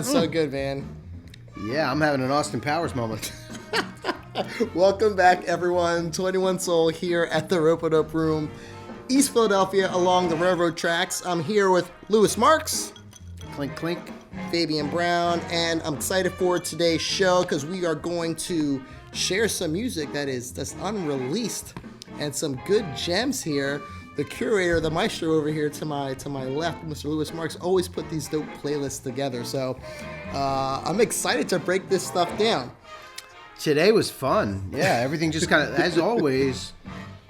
sounds so good, man. Yeah, I'm having an Austin Powers moment. Welcome back, everyone. 21 Soul here at the Ropeadope Room, East Philadelphia, along the railroad tracks. I'm here with Louis Marks. Clink, clink. Fabian Brown, and I'm excited for today's show because we are going to share some music that's unreleased and some good gems here. The curator, the maestro over here to my left, Mr. Louis Marks, always put these dope playlists together. So I'm excited to break this stuff down. Today was fun. Yeah, everything just kind of, as always,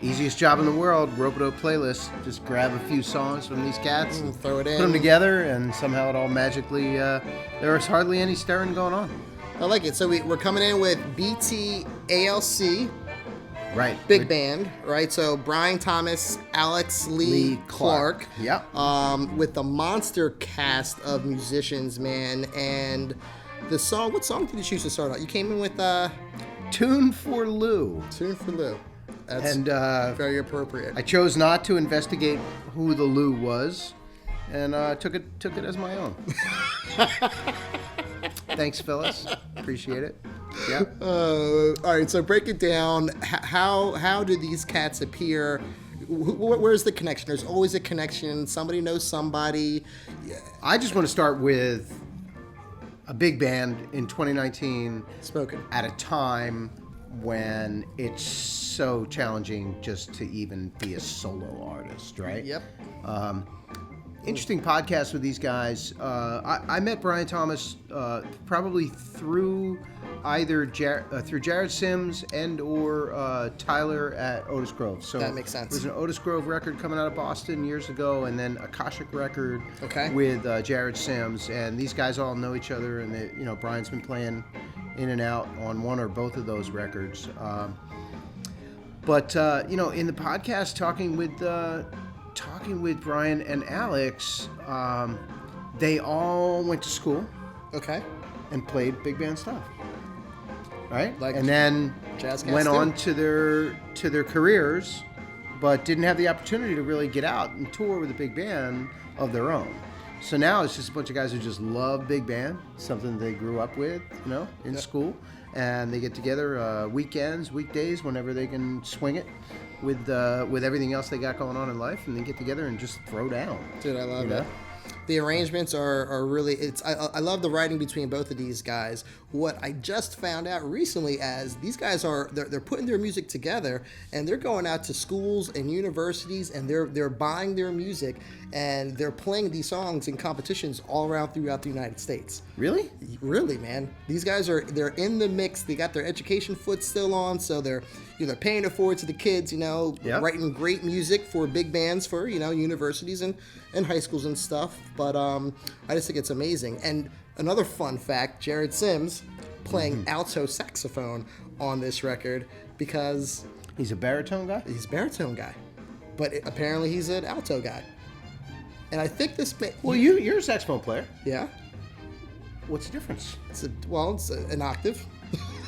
easiest job in the world, Ropeadope playlist. Just grab a few songs from these cats and throw it in. Put them together, and somehow it all magically, there was hardly any stirring going on. I like it. So we're coming in with BTALC. Right. Big band, right? So Brian Thomas, Alex Lee Clark. Yep. With the monster cast of musicians, man. And the song, what song did you choose to start out? You came in with Tune for Lou. Tune for Lou. That's very appropriate. I chose not to investigate who the Lou was, and took it as my own. Thanks, Phyllis. Appreciate it. Yeah. All right. So break it down. How do these cats appear? Where's the connection? There's always a connection. Somebody knows somebody. Yeah. I just want to start with a big band in 2019. Spoken. At a time when it's so challenging just to even be a solo artist, right? Yep. Interesting podcast with these guys. I met Brian Thomas probably through either through Jared Sims and or Tyler at Otis Grove. So that makes sense. There's an Otis Grove record coming out of Boston years ago, and then a Akashic record with Jared Sims, and these guys all know each other, and Brian's been playing in and out on one or both of those records. But in the podcast, talking with Brian and Alex, they all went to school, and played big band stuff, right? And then went on to their careers, but didn't have the opportunity to really get out and tour with a big band of their own. So now it's just a bunch of guys who just love big band, something they grew up with, in school, and they get together weekends, weekdays, whenever they can swing it with everything else they got going on in life, and they get together and just throw down. Dude, I love it. The arrangements are really, I love the writing between both of these guys. What I just found out recently as these guys they're putting their music together, and they're going out to schools and universities, and they're buying their music, and they're playing these songs in competitions all around throughout the United States. Really? Really, man. These guys they're in the mix. They got their education foot still on, so they're paying it forward to the kids, writing great music for big bands for, universities and high schools and stuff. But I just think it's amazing. And another fun fact, Jared Sims playing alto saxophone on this record because... He's a baritone guy? He's a baritone guy. But apparently he's an alto guy. And I think this... Well, you're a saxophone player. Yeah. What's the difference? It's an octave.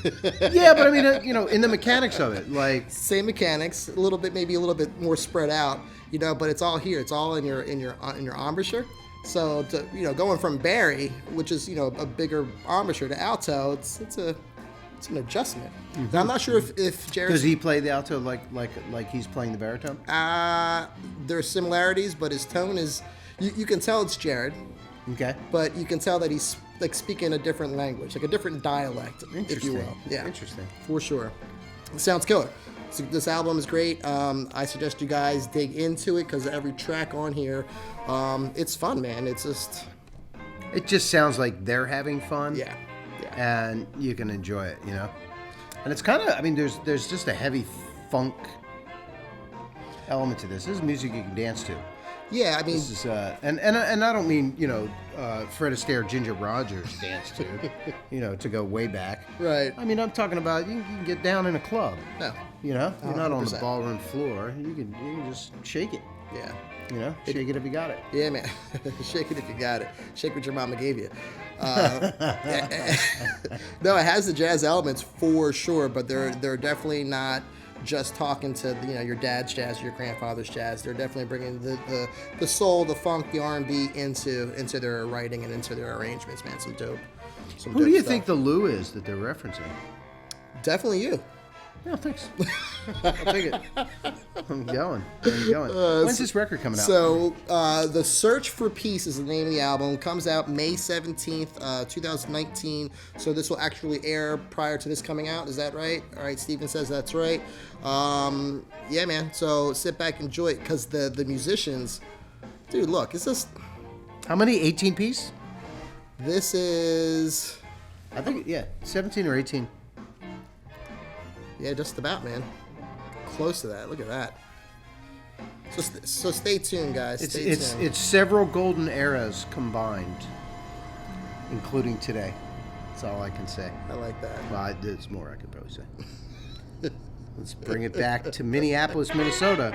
Yeah, but I mean, in the mechanics of it, like... Same mechanics, maybe a little bit more spread out, but it's all here. It's all in your embouchure. So, going from Barry, which is, a bigger embouchure, to alto, it's an adjustment. Mm-hmm. Now, I'm not sure if Jared... Does he play the alto like he's playing the baritone? There's similarities, but his tone is... You can tell it's Jared. Okay. But you can tell that he's speaking a different language, like a different dialect, if you will. Yeah. Interesting. For sure. It sounds killer. So this album is great. I suggest you guys dig into it because every track on here, it's fun, man. It just sounds like they're having fun. Yeah. And you can enjoy it, And it's kind of, there's just a heavy funk element to this. This is music you can dance to. Yeah, this is and I don't mean Fred Astaire, Ginger Rogers dance to to go way back. Right. I'm talking about you can get down in a club. No. You're not on the ballroom floor. You can just shake it. Yeah. Shake it if you got it. Yeah, man. Shake it if you got it. Shake what your mama gave you. No, it has the jazz elements for sure, but they're definitely not just talking to your dad's jazz, your grandfather's jazz. They're definitely bringing the soul, the funk, the R&B into their writing and into their arrangements, man. Some dope. Who do you think the Lou is that they're referencing? Definitely you. No, thanks. I'll take it. I'm going. When's this record coming out? So, The Search for Peace is the name of the album. It comes out May 17th, 2019. So this will actually air prior to this coming out. Is that right? All right, Steven says that's right. Yeah, man. So sit back, enjoy it, because the musicians... Dude, look, it's just... How many? 18 piece? This is... I think, 17 or 18. Yeah, just about, man. Close to that. Look at that. So stay tuned, guys. Stay tuned. It's several golden eras combined, including today. That's all I can say. I like that. Well, there's more I could probably say. Let's bring it back to Minneapolis, Minnesota.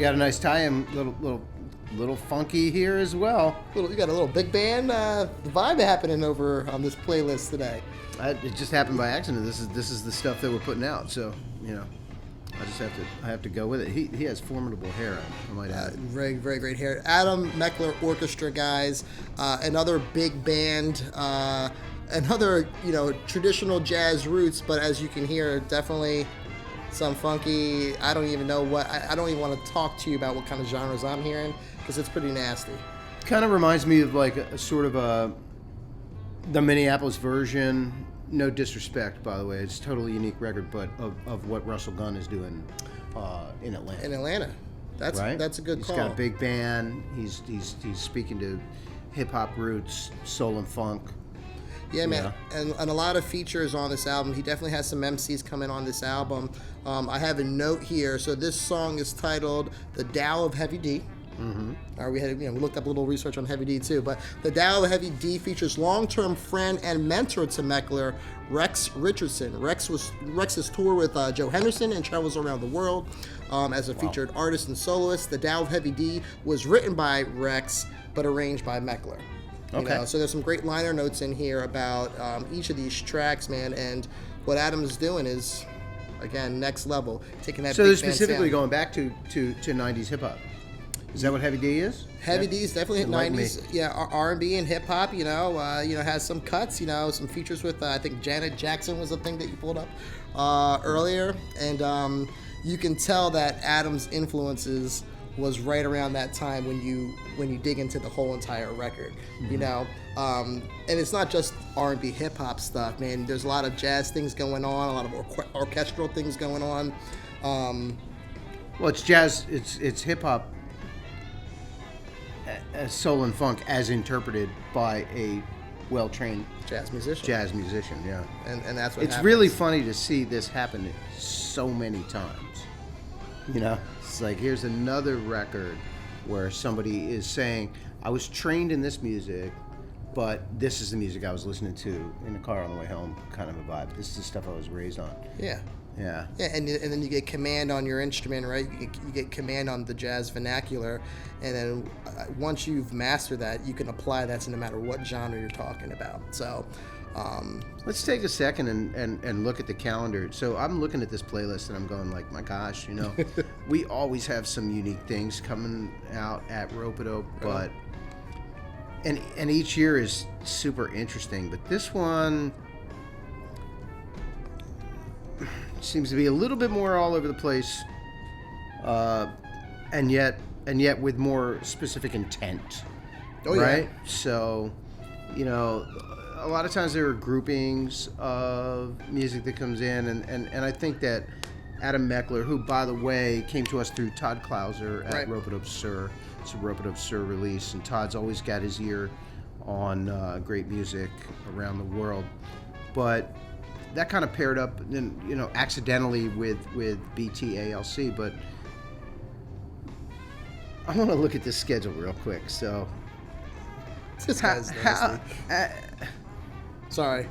Got a nice tie-in, little funky here as well. You got a little big band vibe happening over on this playlist today. It just happened by accident. This is the stuff that we're putting out. So I have to go with it. He has formidable hair, I might add. Very, very great hair. Adam Meckler Orchestra, guys. Another big band. Another traditional jazz roots, but as you can hear, definitely some funky. I don't even know what. I don't even want to talk to you about what kind of genres I'm hearing, because it's pretty nasty. Kind of reminds me of like a sort of the Minneapolis version. No disrespect, by the way. It's a totally unique record, but of what Russell Gunn is doing in Atlanta. In Atlanta, that's a good call. He's got a big band. He's speaking to hip hop roots, soul and funk. Yeah, man, and a lot of features on this album. He definitely has some MCs coming on this album. I have a note here. So this song is titled "The Tao of Heavy D." Mm-hmm. We looked up a little research on Heavy D too. But "The Tao of Heavy D" features long-term friend and mentor to Meckler, Rex Richardson. Rex has toured with Joe Henderson and travels around the world as a featured artist and soloist. "The Tao of Heavy D" was written by Rex but arranged by Meckler. So there's some great liner notes in here about each of these tracks, man. And what Adam's doing is, again, next level. Taking that. So they're specifically going back to 90s hip hop. Is that what Heavy D is? Heavy D is definitely 90s. Yeah, R&B and hip hop. Has some cuts. Some features with I think Janet Jackson was the thing that you pulled up earlier, and you can tell that Adam's influences was right around that time when you dig into the whole entire record, and it's not just R&B hip hop stuff, man. There's a lot of jazz things going on, a lot of orchestral things going on. Well, it's jazz, it's hip hop, soul and funk as interpreted by a well-trained jazz musician, yeah. And that's what it's happens. Really funny to see this happen so many times. It's like, here's another record where somebody is saying, I was trained in this music, but this is the music I was listening to in the car on the way home, kind of a vibe. This is the stuff I was raised on. Yeah. Yeah. Yeah, and then you get command on your instrument, right? You get command on the jazz vernacular, and then once you've mastered that, you can apply that to no matter what genre you're talking about. So... let's take a second and look at the calendar. So I'm looking at this playlist and I'm going like, my gosh, we always have some unique things coming out at Ropeadope, but and each year is super interesting. But this one seems to be a little bit more all over the place, and yet with more specific intent. Oh, right? Yeah. So, a lot of times there are groupings of music that comes in, and I think that Adam Meckler, who, by the way, came to us through Todd Clauser at Ropeadope Store. It's a Ropeadope Store release, and Todd's always got his ear on great music around the world. But that kind of paired up, accidentally with BTALC. But I want to look at this schedule real quick. So, this guy's nasty. Sorry.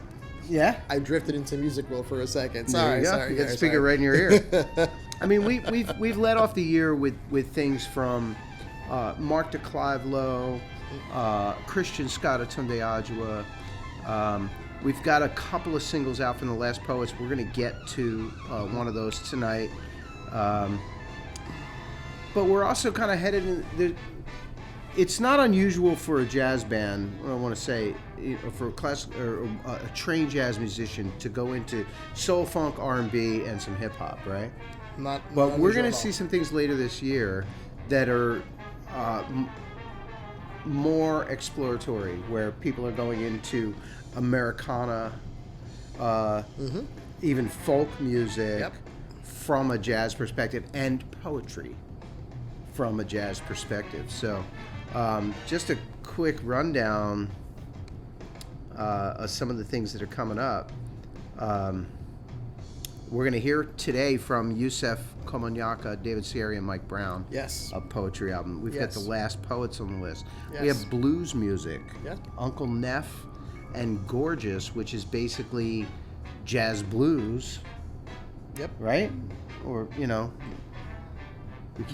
Yeah? I drifted into Music World for a second. Sorry. You got the speaker right in your ear. I mean, we've led off the year with things from Mark de Clive Lowe, Christian Scott Atunde Adjua. We've got a couple of singles out from the Last Poets. We're going to get to one of those tonight. But we're also kind of headed in... It's not unusual for a jazz band, I want to say, for a classic or a trained jazz musician to go into soul, funk, R&B, and some hip hop, right? But we're going to see some things later this year that are more exploratory, where people are going into Americana, even folk music from a jazz perspective, and poetry from a jazz perspective. So just a quick rundown of some of the things that are coming up. We're going to hear today from Yusef, Komunyakaa, David Cieri, and Mike Brown. Yes. A poetry album. We've got the Last Poets on the list. Yes. We have blues music. Yes. Uncle Neff and Gorgeous, which is basically jazz blues. Yep. Right? Or, we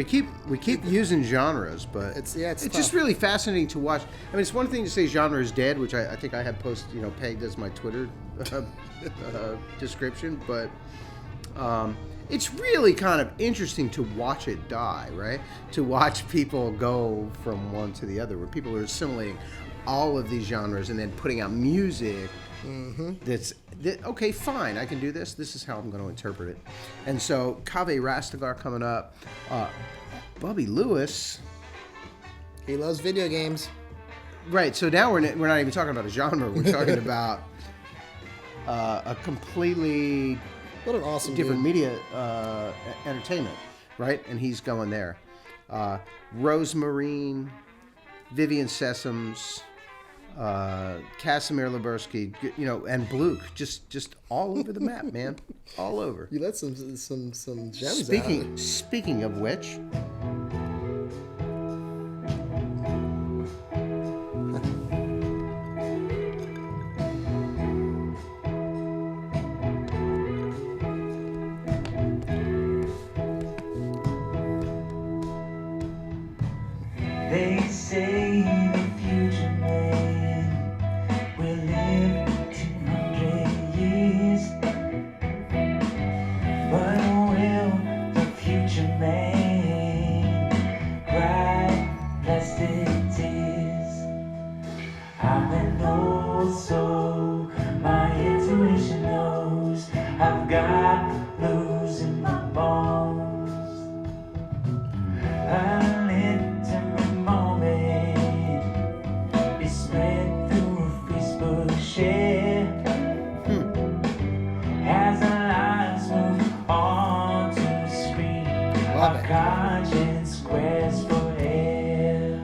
keep using genres, but it's just really fascinating to watch. I mean, it's one thing to say genre is dead, which I think I had posted, pegged as my Twitter description, but it's really kind of interesting to watch it die, right? To watch people go from one to the other, where people are assimilating all of these genres and then putting out music okay, fine, I can do this. This is how I'm going to interpret it. And so, Kaveh Rastegar coming up. Bobby Lewis. He loves video games. Right, so now we're not even talking about a genre. We're talking about a completely what an awesome different media entertainment, right? And he's going there. Rosemarine, Vivian Sessoms, Casimir Lebersky, and Bluke, just all over the map, man, all over. You let some gems out. Speaking of which, they say the future man will live 200 years, but will the future man cry plastic tears? I'm an old soul, my intuition knows I've got blues in my bones. An intimate moment is spread through a Facebook share as our lives move on to the screen. Our conscience squares for air.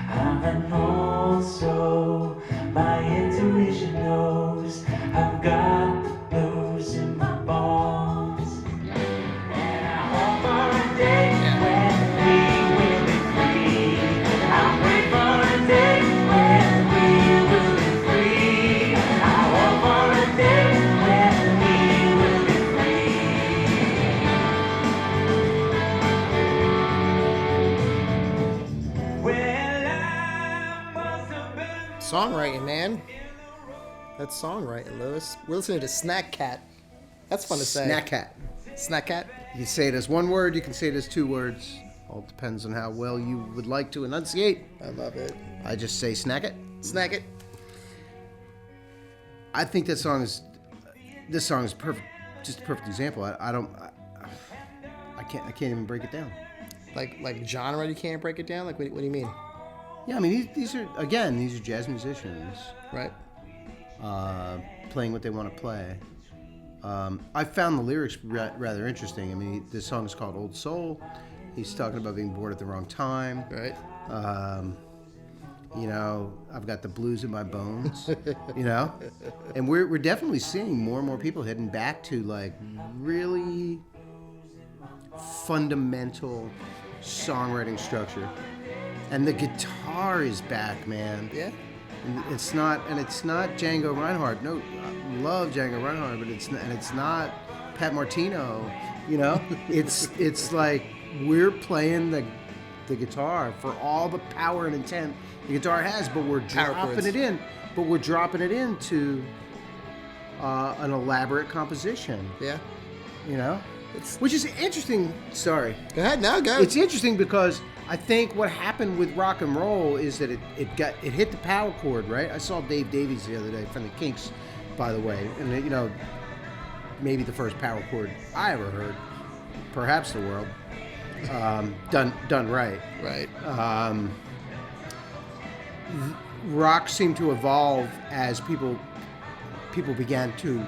I'm an old soul, my intuition knows I've got blues in my bones. And I hope for a day when we will be free. I pray for a day when we will be free. I hope for a day when we will be free. Well, I must have been Songwriting, man. That's songwriting, Lewis. We're listening to Snack Cat. That's fun to say. Snack Cat. Snack Cat. You can say it as one word, you can say it as two words. All depends on how well you would like to enunciate. I love it. I just say snack it. Snack it. I think this song is perfect, just a perfect example. I can't even break it down. Like genre, you can't break it down? Like, what do you mean? Yeah, I mean, these are jazz musicians. Right. Playing what they want to play. I found the lyrics rather interesting. I mean, this song is called Old Soul. He's talking about being bored at the wrong time. Right. You know, I've got the blues in my bones. You know, and we're definitely seeing more and more people heading back to like really fundamental songwriting structure. And the guitar is back, man. Yeah. And it's not Django Reinhardt. No, I love Django Reinhardt, but it's not Pat Martino. You know, it's like we're playing the guitar for all the power and intent the guitar has, but we're dropping it in. But we're dropping it into an elaborate composition. Yeah. You know, which is interesting. Sorry. Go ahead. No, go. It's interesting because I think what happened with rock and roll is that it hit the power chord, right? I saw Dave Davies the other day from the Kinks, by the way, and you know, maybe the first power chord I ever heard, perhaps the world, done right. Right. Rock seemed to evolve as people began to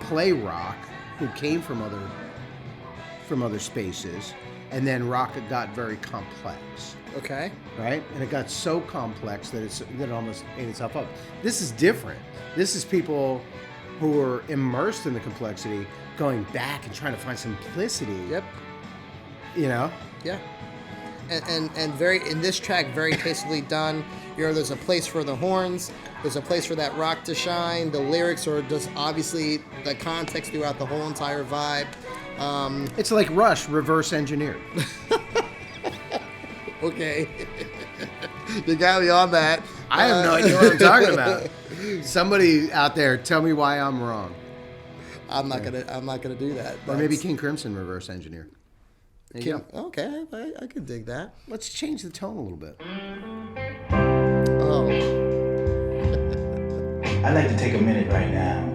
play rock who came from other spaces. And then rock got very complex. Okay. Right? And it got so complex that it almost ate itself up. This is different. This is people who are immersed in the complexity going back and trying to find simplicity. Yep. You know? Yeah. And very in this track, very tastefully done. You know, there's a place for the horns. There's a place for that rock to shine. The lyrics are just obviously the context throughout the whole entire vibe. It's like Rush reverse engineered. Okay. You got me on that. I have no idea what I'm talking about. Somebody out there, tell me why I'm wrong. I'm not gonna do that. Or maybe King Crimson reverse engineer. There you go. Okay, I could dig that. Let's change the tone a little bit. Oh. I'd like to take a minute right now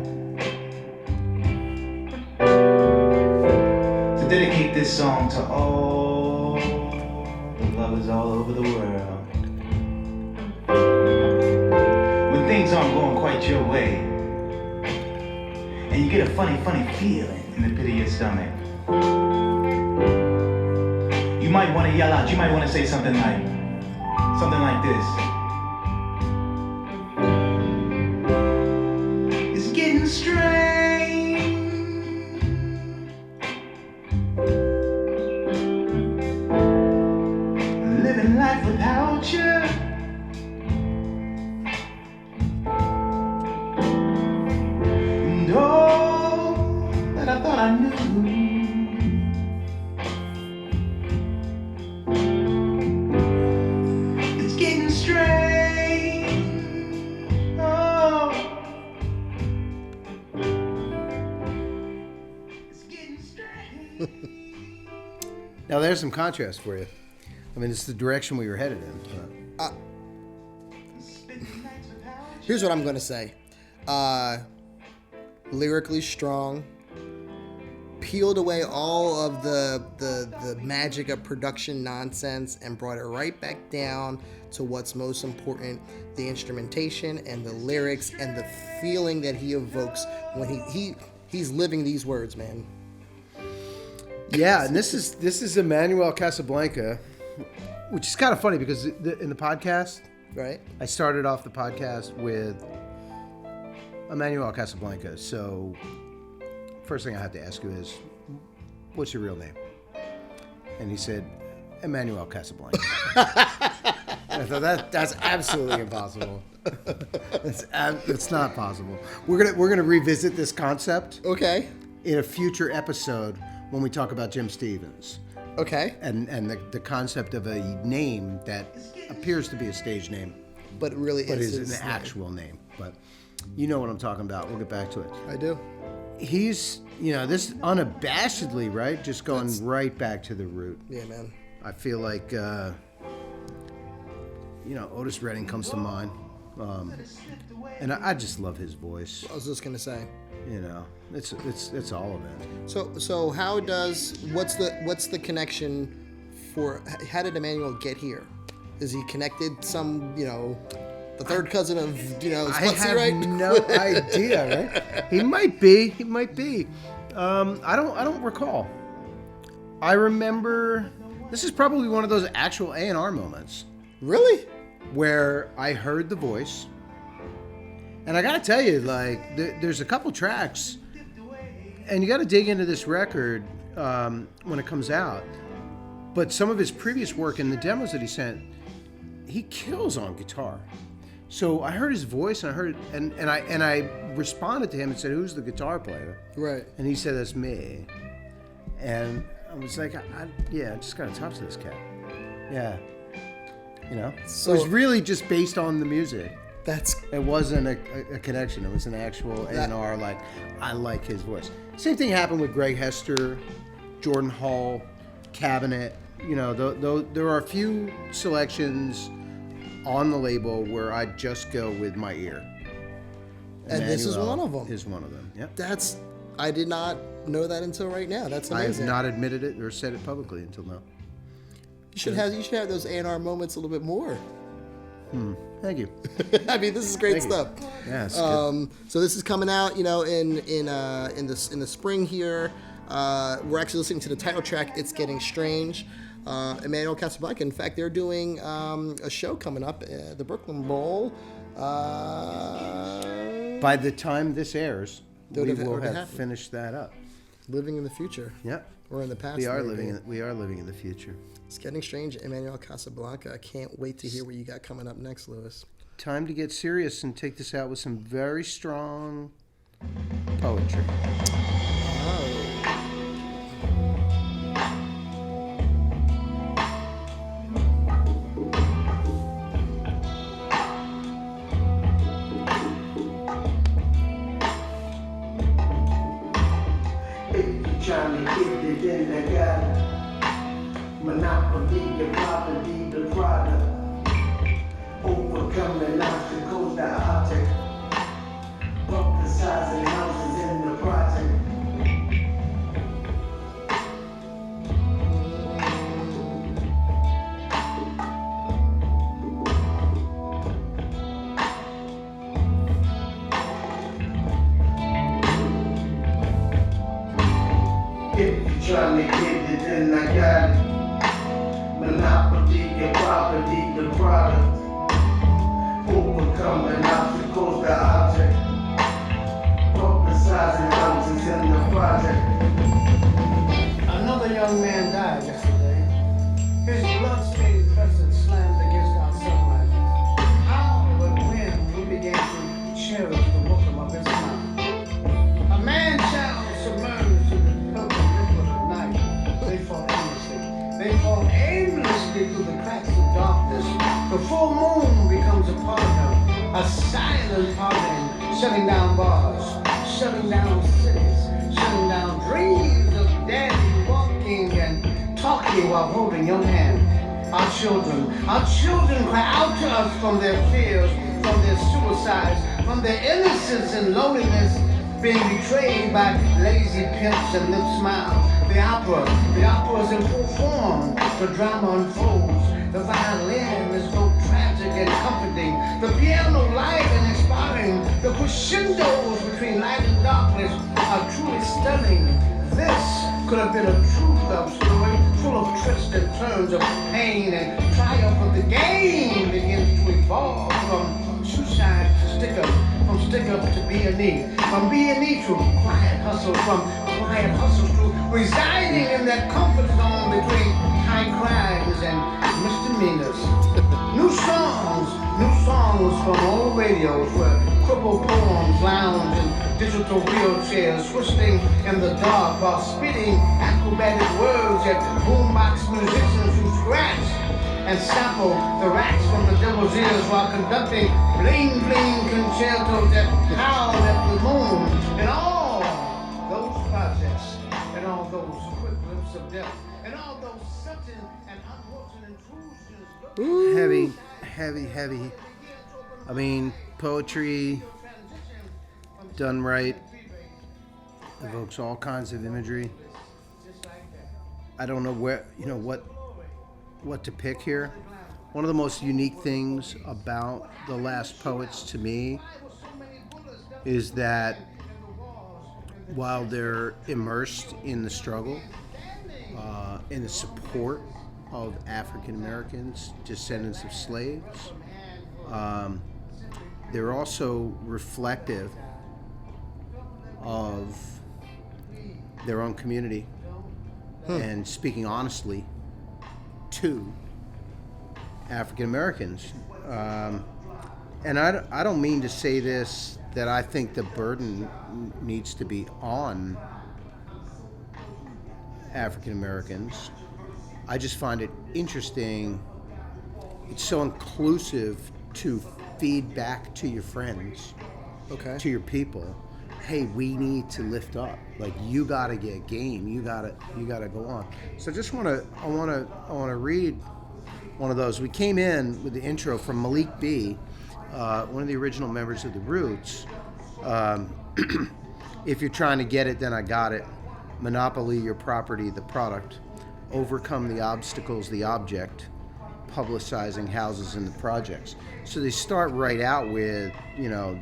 to dedicate this song to all the lovers all over the world. When things aren't going quite your way, and you get a funny feeling in the pit of your stomach, you might want to yell out, you might want to say something like this. It's getting strange. Living life without you. And all that I thought I knew. It's getting strange. Oh. It's getting strange. Now there's some contrast for you. I mean, it's the direction we were headed in. Here's what I'm going to say. Lyrically strong. Peeled away all of the magic of production nonsense and brought it right back down to what's most important, the instrumentation and the lyrics and the feeling that he evokes when he's living these words, man. Yeah, and this is Emanuel Casablanca, which is kind of funny because in the podcast, Right. I started off the podcast with Emanuel Casablanca. So first thing I have to ask you is, what's your real name? And he said, Emanuel Casablanca. And I thought that's absolutely impossible. It's not possible. We're gonna revisit this concept. Okay. In a future episode when we talk about Jim Stevens. Okay. And the concept of a name that appears to be a stage name, but really is an actual name. But you know what I'm talking about. We'll get back to it. I do. He's, this unabashedly, right? Just going right back to the root. Yeah, man. I feel like, Otis Redding comes to mind. And I just love his voice. I was just gonna say. It's all of it. So what's the connection for? How did Emanuel get here? Is he connected? The third cousin of I have right? no idea. Right? He might be. I don't recall. I remember. This is probably one of those actual A&R moments. Really? where I heard the voice. And I got to tell you, like, there's a couple tracks, and you got to dig into this record when it comes out. But some of his previous work and the demos that he sent, he kills on guitar. So I heard his voice, and I heard, and I responded to him and said, "Who's the guitar player?" Right. And he said, "That's me." And I was like, I just got to talk to this cat. Yeah. You know? So it was really just based on the music. It wasn't a connection. It was an actual A&R, like, I like his voice. Same thing happened with Greg Hester, Jordan Hall, Cabinet. You know, there are a few selections on the label where I just go with my ear. And this is one of them. Is one of them, yep. I did not know that until right now. That's amazing. I have not admitted it or said it publicly until now. You should have those A&R moments a little bit more. Thank you. I mean, this is great stuff. Yeah, it's good. So this is coming out, you know, in the spring here. We're actually listening to the title track, "It's Getting Strange." Emanuel Casablanca. In fact, they're doing a show coming up, the Brooklyn Bowl. By the time this airs, we will have happened. finished that up. Living in the future. Yep. Or in the past. We are living in the future. It's Getting Strange, Emanuel Casablanca. I can't wait to hear what you got coming up next, Louis. Time to get serious and take this out with some very strong poetry. Trying to get it in the gutter. Monopoly, the property, the product. Overcoming obstacles, the object. Publicizing houses in the project. If you're trying to get it, then I got it. Monopoly, your property, the product. Overcoming obstacles, the object. Publicizing houses in the project. Another young man died yesterday. His blood-stained person slammed against our sunrises. How and when we began to cherish the welcome of his smile. A man-child submerged in the purple liquid of night. They fall aimlessly. They fall aimlessly through the cracks of darkness. The full moon becomes a partner, a silent partner, shutting down bars, shutting down cities, shutting down dreams of daddy walking and talking while holding your hand. Our children cry out to us from their fears, from their suicides, from their innocence and loneliness, being betrayed by lazy pimps and lip smiles. The opera is in full form. The drama unfolds. The violin is both tragic and comforting. The piano light and inspiring. The crescendos between light and darkness are truly stunning. This could have been a true love story, full of twists and turns of pain and triumph of the game begins to evolve from shoeshine to stick-up, from stick-up to B&E, from B&E to quiet hustle, from quiet hustle to residing in that comfort zone between high crimes and misdemeanors. New songs from old radios where crippled poems lounge in digital wheelchairs, twisting in the dark while spitting acrobatic words at boombox musicians who scratch and sample the rats from the devil's ears while conducting bling-bling concertos that howl at the moon. And all those projects, and all those quick glimpses of death, and all those sudden and unfortunate intrusions. Heavy. I mean, poetry done right evokes all kinds of imagery. I don't know what to pick here. One of the most unique things about the Last Poets to me is that while they're immersed in the struggle, in the support of African Americans, descendants of slaves, They're also reflective of their own community and speaking honestly to African Americans. And I don't mean to say this that I think the burden needs to be on African Americans. I just find it interesting. It's so inclusive to feed back to your friends, to your people. Hey, we need to lift up. Like, you gotta get game. You gotta go on. So I wanna read one of those. We came in with the intro from Malik B, one of the original members of the Roots. If you're trying to get it, then I got it. Monopoly your property, the product. Overcome the obstacles, the object. Publicizing houses and the projects. So they start right out with,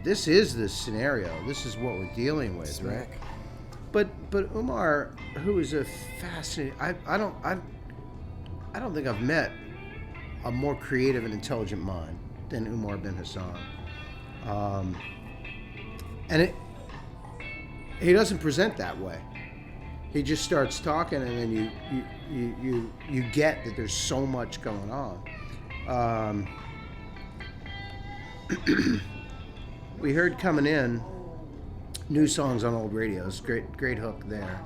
this is the scenario. This is what we're dealing with, right? But Umar, who is a fascinating, I don't think I've met a more creative and intelligent mind than Umar bin Hassan. And he doesn't present that way. He just starts talking, and then you get that there's so much going on. We heard coming in new songs on old radios. Great hook there.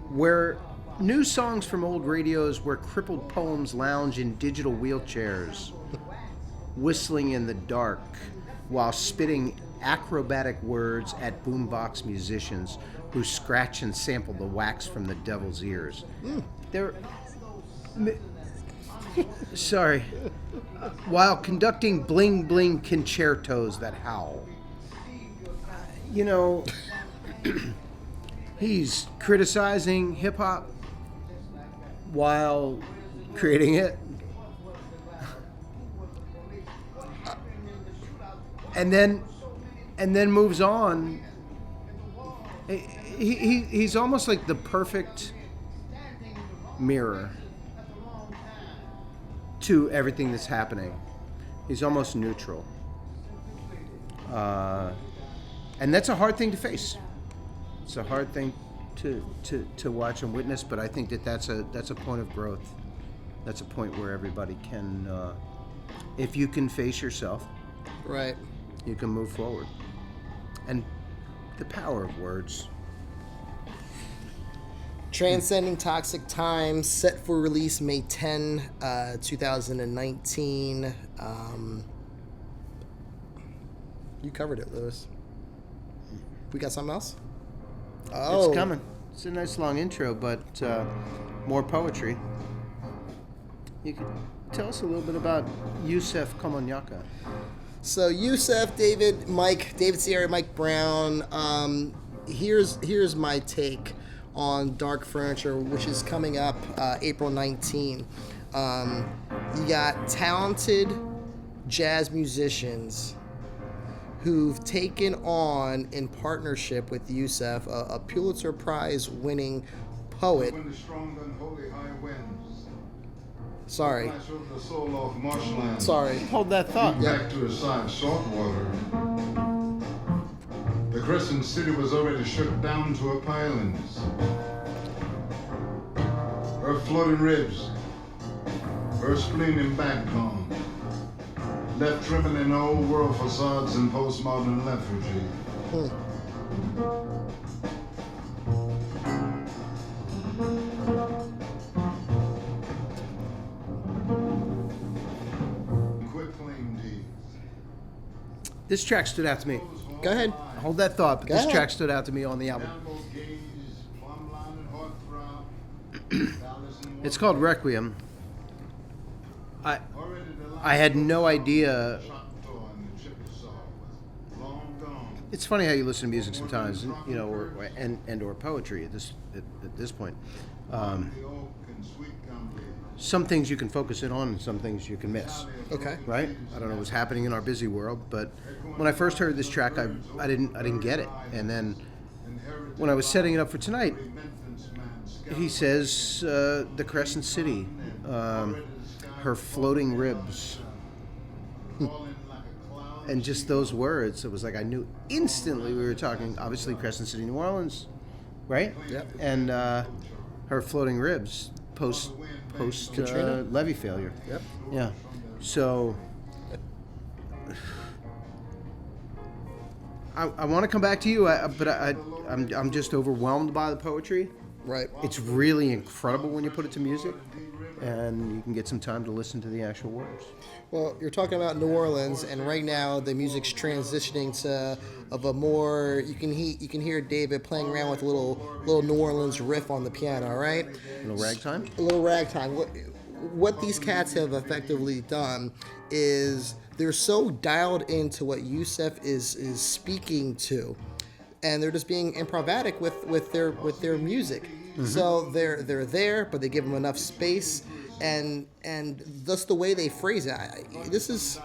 Where new songs from old radios, where crippled poems lounge in digital wheelchairs, whistling in the dark while spitting acrobatic words at boombox musicians who scratch and sample the wax from the devil's ears. Sorry. While conducting bling bling concertos that howl. He's criticizing hip hop while creating it. And then moves on. He's almost like the perfect mirror to everything that's happening. He's almost neutral. And that's a hard thing to face. It's a hard thing to watch and witness, but I think that's a point of growth. That's a point where everybody can, if you can face yourself, right, you can move forward. And the power of words. Transcending Toxic Times, set for release May 10, 2019. You covered it, Louis. We got something else? Oh, it's coming. It's a nice long intro, but more poetry. You can tell us a little bit about Yusef Komunyakaa. So Yusef, David, Cieri, Mike Brown. Here's my take on Dark Furniture, which is coming up April 19. You got talented jazz musicians who've taken on, in partnership with Yusef, a Pulitzer Prize winning poet. Sorry. Hold that thought. Back to a side saltwater. The Crescent City was already shook down to her pilings. Her floating ribs, her spleen and backbone, left trimming in old world facades and postmodern lethargy. This track stood out to me. Go ahead. Hold that thought, but this track stood out to me on the album. It's called Requiem. I had no idea. It's funny how you listen to music sometimes, or poetry at this point. Some things you can focus in on, and some things you can miss. Okay. Right? I don't know what's happening in our busy world, but when I first heard this track, I didn't get it. And then when I was setting it up for tonight, he says the Crescent City, her floating ribs, And just those words, it was like I knew instantly we were talking, obviously, Crescent City, New Orleans, right? Yep. And her floating ribs post levee failure. Yep. Yeah. So I want to come back to you, but I'm just overwhelmed by the poetry. Right. It's really incredible when you put it to music, and you can get some time to listen to the actual words. Well, you're talking about New Orleans, and right now the music's transitioning to of a more you can hear David playing around with a little New Orleans riff on the piano, right? A little ragtime. A little ragtime. What these cats have effectively done is they're so dialed into what Yusef is speaking to, and they're just being improvatic with their music. Mm-hmm. So they're there, but they give them enough space, and that's the way they phrase it. This is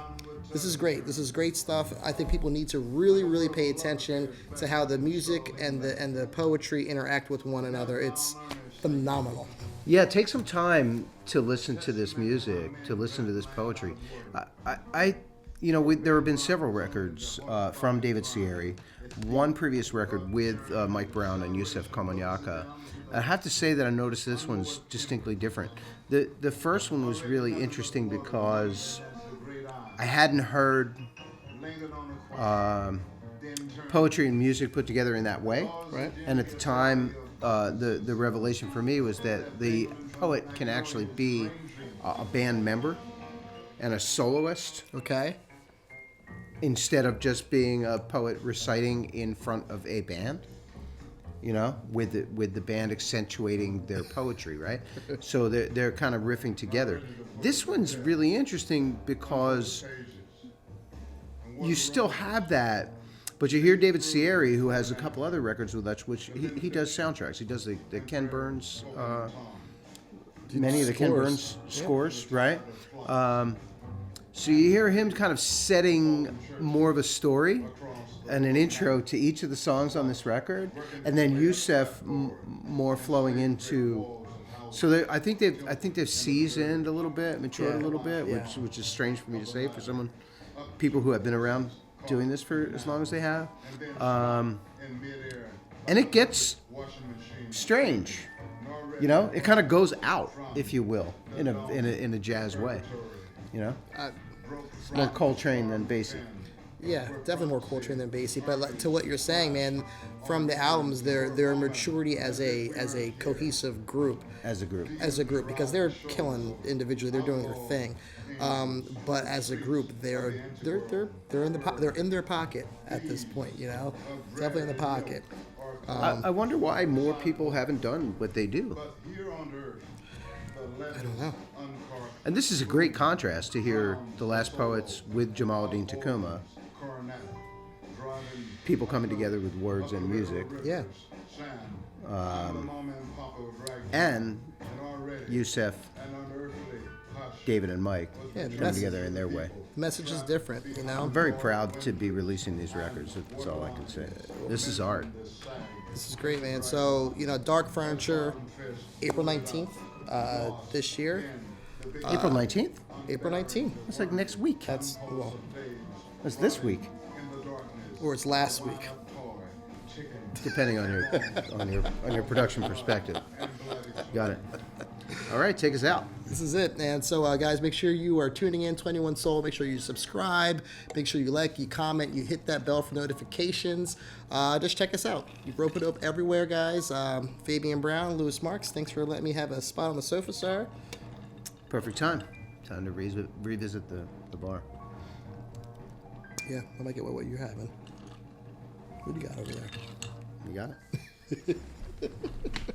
great. This is great stuff. I think people need to really pay attention to how the music and the poetry interact with one another. It's phenomenal. Yeah, take some time to listen to this music, to listen to this poetry. There have been several records from David Cieri, one previous record with Mike Brown and Yusef Komunyakaa. I have to say that I noticed this one's distinctly different. The first one was really interesting because I hadn't heard poetry and music put together in that way. Right. And at the time, the revelation for me was that the poet can actually be a band member and a soloist. Okay. Instead of just being a poet reciting in front of a band, with the band accentuating their poetry, right? So they're kind of riffing together. This one's really interesting because you still have that, but you hear David Cieri, who has a couple other records with us, which he does soundtracks. He does the Ken Burns, many of the Ken Burns scores, right? So you hear him kind of setting more of a story and an intro to each of the songs on this record, and then Yusef more flowing into. So I think they've seasoned a little bit, matured a little bit, which is strange for me to say for people who have been around doing this for as long as they have, and it gets strange. It kind of goes out, if you will, in a jazz way. It's more Coltrane than Basie. Yeah, definitely more Coltrane than Basie. But to what you're saying, man, from the albums, their maturity as a cohesive group. As a group, because they're killing individually, they're doing their thing. But as a group, they're in their pocket at this point. Definitely in the pocket. I wonder why more people haven't done what they do. I don't know. And this is a great contrast to hear The Last Poets with Jamaluddin Tacuma. People coming together with words and music. Yeah. And Yusef, David, and Mike coming together in their way. The message is different, I'm very proud to be releasing these records. That's all I can say. This is art. This is great, man. So, Dark Furniture, April 19th this year. April 19th? April 19th. That's like next week. That's this week. Or it's last week. Depending on your production perspective. Got it. All right, take us out. This is it, man. So, guys, make sure you are tuning in 21 Soul. Make sure you subscribe. Make sure you like, you comment, you hit that bell for notifications. Just check us out. You Ropeadope everywhere, guys. Fabian Brown, Louis Marks. Thanks for letting me have a spot on the sofa, sir. Perfect time. Time to revisit the bar. Yeah, I might get what you're having. What do you got over there? You got it.